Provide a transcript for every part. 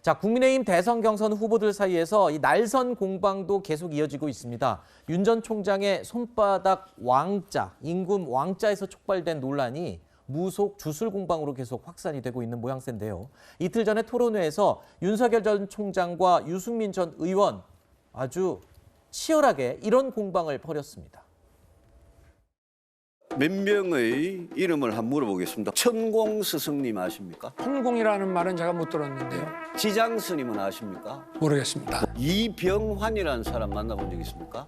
자, 국민의힘 대선 경선 후보들 사이에서 이 날선 공방도 계속 이어지고 있습니다. 윤 전 총장의 손바닥 왕자, 임금 왕자에서 촉발된 논란이 무속 주술 공방으로 계속 확산이 되고 있는 모양새인데요. 이틀 전에 토론회에서 윤석열 전 총장과 유승민 전 의원 아주 치열하게 이런 공방을 벌였습니다. 몇 명의 이름을 한번 물어보겠습니다. 천공 스승님 아십니까? 천공이라는 말은 제가 못 들었는데요. 지장 스님은 아십니까? 모르겠습니다. 이병환이라는 사람 만나본 적 있습니까?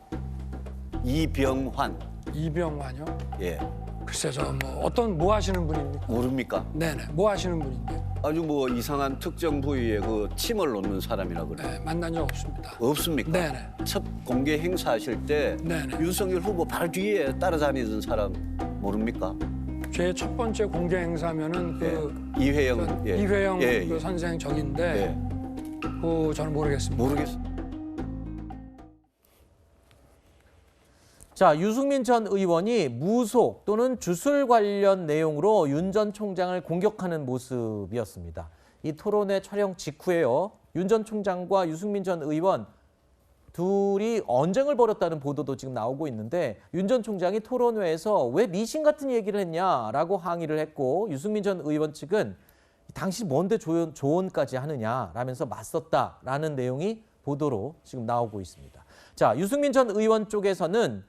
이병환. 이병환요? 예. 글쎄 뭐 하시는 분입니까? 모릅니까? 네네. 뭐 하시는 분인데? 아주 뭐 이상한 특정 부위에 그 침을 놓는 사람이라 그래요. 네, 만난 적 없습니다. 없습니까? 네네. 첫 공개 행사하실 때 네네. 윤석열 후보 바로 뒤에 따라다니던 사람 모릅니까? 제 첫 번째 공개 행사면은 이회영. 예. 이회영 예, 그 예. 선생 적인데 예. 저는 모르겠습니다. 모르겠습니다. 자, 유승민 전 의원이 무속 또는 주술 관련 내용으로 윤 전 총장을 공격하는 모습이었습니다. 이 토론회 촬영 직후에요. 윤 전 총장과 유승민 전 의원 둘이 언쟁을 벌였다는 보도도 지금 나오고 있는데 윤 전 총장이 토론회에서 왜 미신 같은 얘기를 했냐라고 항의를 했고 유승민 전 의원 측은 당신 뭔데 조언까지 하느냐라면서 맞섰다라는 내용이 보도로 지금 나오고 있습니다. 자, 유승민 전 의원 쪽에서는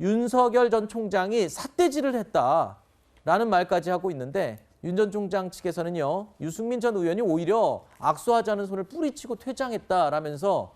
윤석열 전 총장이 삿대질을 했다라는 말까지 하고 있는데 윤 전 총장 측에서는요. 유승민 전 의원이 오히려 악수하자는 손을 뿌리치고 퇴장했다라면서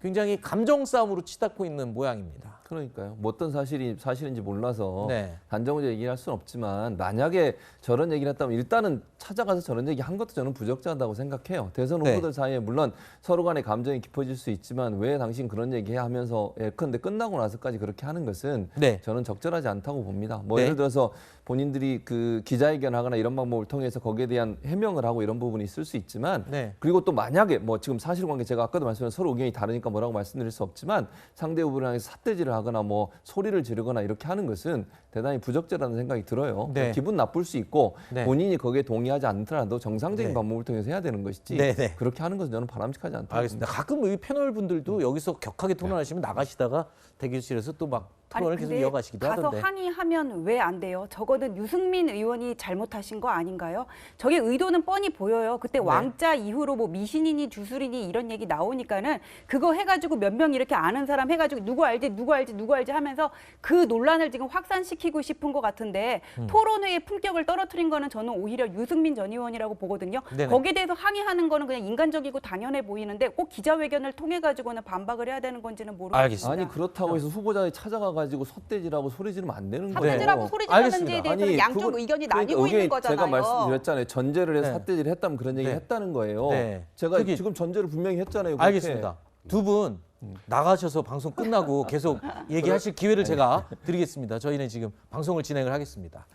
굉장히 감정 싸움으로 치닫고 있는 모양입니다. 그러니까요. 뭐 어떤 사실인지 몰라서 네. 단정으로 얘기할 수는 없지만 만약에 저런 얘기를 했다면 일단은 찾아가서 저런 얘기 한 것도 저는 부적절하다고 생각해요. 대선 후보들 네. 사이에 물론 서로 간에 감정이 깊어질 수 있지만 왜 당신 그런 얘기 해 하면서 예컨대 끝나고 나서까지 그렇게 하는 것은 네. 저는 적절하지 않다고 봅니다. 뭐 네. 예를 들어서 본인들이 그 기자회견하거나 이런 방법을 통해서 거기에 대한 해명을 하고 이런 부분이 있을 수 있지만 네. 그리고 또 만약에 뭐 지금 사실관계 제가 아까도 말씀드린 서로 의견이 다르니까 뭐라고 말씀드릴 수 없지만 상대 후보를 향해서 삿대질을 하거나 뭐 소리를 지르거나 이렇게 하는 것은 대단히 부적절하다는 생각이 들어요. 네. 기분 나쁠 수 있고 네. 본인이 거기에 동의하지 않더라도 정상적인 네. 방법을 통해서 해야 되는 것이지 네, 네. 그렇게 하는 것은 저는 바람직하지 않다고 알겠습니다. 봅니다. 가끔 이 패널 분들도 여기서 격하게 토론하시면 나가시다가 대기실에서 또 막 토론을 계속 근데 이어가시기도 가서 하던데. 항의하면 왜 안 돼요? 적어도 유승민 의원이 잘못하신 거 아닌가요? 저게 의도는 뻔히 보여요. 그때 네. 왕자 이후로 뭐 미신이니 주술이니 이런 얘기 나오니까는 그거 해가지고 몇 명 이렇게 아는 사람 해가지고 누구 알지 하면서 그 논란을 지금 확산시키고 싶은 것 같은데 토론회의 품격을 떨어뜨린 거는 저는 오히려 유승민 전 의원이라고 보거든요. 네네. 거기에 대해서 항의하는 거는 그냥 인간적이고 당연해 보이는데 꼭 기자회견을 통해 가지고는 반박을 해야 되는 건지는 모르겠습니다. 알겠습니다. 아니 그렇다고 해서 후보자에 찾아가가지고 삿대질하고 소리 지르면 안 되는 거예요. 삿대질하고 소리 지르는지에 알겠습니다. 대해서는 양쪽 그거- 의견이 그러니까 나뉘고 있는 의견이 거잖아요. 제가 말씀드렸잖아요. 전제를 해서 네. 삿대질을 했다면 그런 얘기를 네. 했다는 거예요. 네. 제가 그게- 지금 전제를 분명히 했잖아요. 그렇게. 알겠습니다. 두 분 나가셔서 방송 끝나고 계속 얘기하실 기회를 제가 드리겠습니다. 저희는 지금 방송을 진행을 하겠습니다.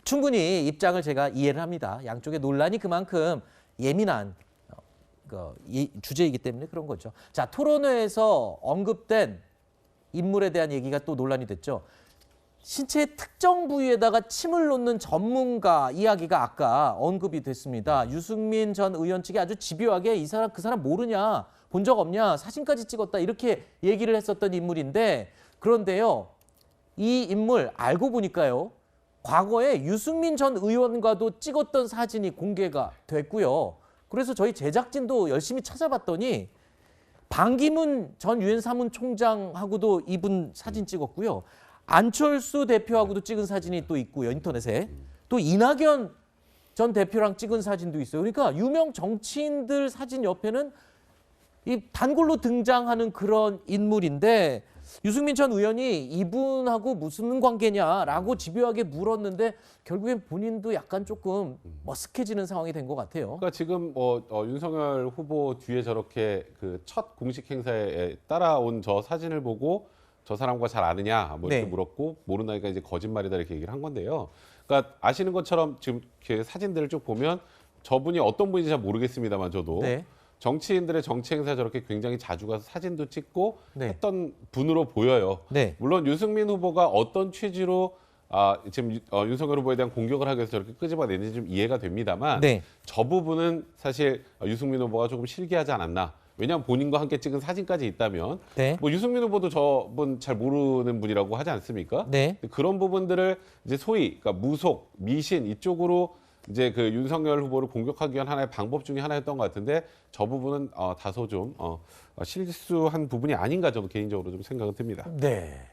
충분히 입장을 제가 이해를 합니다. 양쪽의 논란이 그만큼 예민한 주제이기 때문에 그런 거죠. 자, 토론회에서 언급된 인물에 대한 얘기가 또 논란이 됐죠. 신체의 특정 부위에다가 침을 놓는 전문가 이야기가 아까 언급이 됐습니다. 유승민 전 의원 측이 아주 집요하게 그 사람 모르냐, 본 적 없냐, 사진까지 찍었다 이렇게 얘기를 했었던 인물인데 그런데요. 이 인물 알고 보니까요. 과거에 유승민 전 의원과도 찍었던 사진이 공개가 됐고요. 그래서 저희 제작진도 열심히 찾아봤더니 반기문 전 유엔 사무총장하고도 이분 사진 찍었고요. 안철수 대표하고도 찍은 사진이 또 있고요. 인터넷에. 또 이낙연 전 대표랑 찍은 사진도 있어요. 그러니까 유명 정치인들 사진 옆에는 이 단골로 등장하는 그런 인물인데 유승민 전 의원이 이분하고 무슨 관계냐라고 집요하게 물었는데 결국엔 본인도 약간 조금 머쓱해지는 상황이 된 것 같아요. 그러니까 지금 윤석열 후보 뒤에 저렇게 그 첫 공식 행사에 따라온 저 사진을 보고 저 사람과 잘 아느냐 뭐 이렇게 네. 물었고 모른다니까 이제 거짓말이다 이렇게 얘기를 한 건데요. 그러니까 아시는 것처럼 지금 이렇게 사진들을 쭉 보면 저분이 어떤 분인지 잘 모르겠습니다만 저도 네. 정치인들의 정치 행사 저렇게 굉장히 자주 가서 사진도 찍고 네. 했던 분으로 보여요. 네. 물론 유승민 후보가 어떤 취지로 지금 윤석열 후보에 대한 공격을 하기 위해서 저렇게 끄집어내는지 좀 이해가 됩니다만 네. 저 부분은 사실 유승민 후보가 조금 실기하지 않았나. 왜냐하면 본인과 함께 찍은 사진까지 있다면 네. 뭐 유승민 후보도 저분 잘 모르는 분이라고 하지 않습니까? 네. 그런 부분들을 이제 소위 그러니까 무속, 미신 이쪽으로 이제 그 윤석열 후보를 공격하기 위한 하나의 방법 중에 하나였던 것 같은데 저 부분은 다소 좀 실수한 부분이 아닌가 저도 개인적으로 좀 생각은 듭니다. 네.